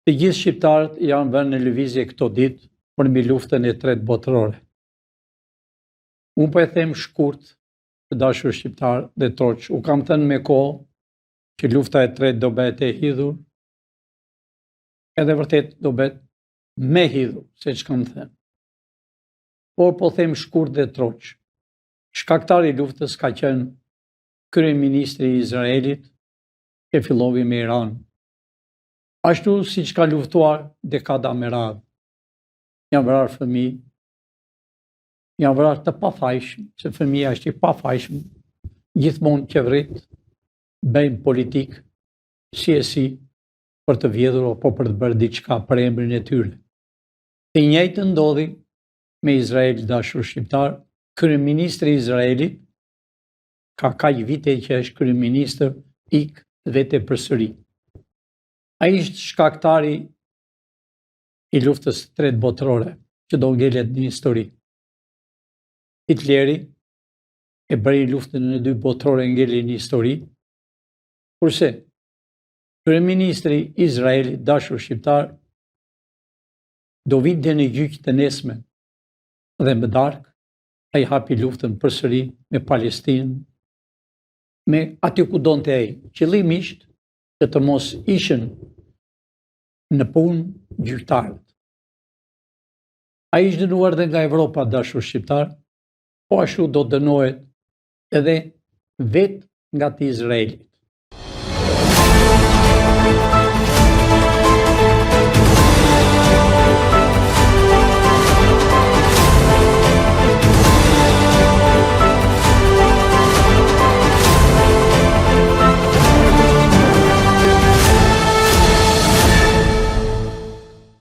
Të gjithë shqiptarët janë vënë në lëvizje këto ditë për mbi luftën e tretë botërore. Unë po e them shkurt, të dashur shqiptar dhe troq, u kam thënë me kohë që lufta e tretë do bëhet e hidhur, edhe vërtet do bëhet me hidhur, se që kam thënë. Por po them shkurt dhe troq. Shkaktari i luftës ka qenë kryeministri i Izraelit, që filloi me Iran. Ashtu si që ka luftuar dekada me radhë. Janë vrarë fëmijë, janë vrarë të pafajshëm, se fëmija është i pafajshëm, gjithmonë qeverit, bëjmë politikë, si për të vjedhur apo për të bërë diçka për emrin e tyre. Të njëjtën ndodhi me Izrael, dashur shqiptar. Kryeministri i Izraelit ka kaq vite që është kryeministër, vete përsëri. Ai është shkaktari i luftës së tretë botërore, që do ngelet në histori. Hitleri e bëri luftën e dytë botërore ngeli në histori, kurse kryeministri i Izraelit, dashur shqiptar, do vinte në gjyq të nesme dhe më darkë ai hapi luftën përsëri me Palestinën, me aty ku donte ai, qëllimisht që të mos ishin në punë gjyqtarët. Ai është dënuar dhe nga Evropa, dashur shqiptar, po ashtu do dënohet edhe vetë nga të Izraelit.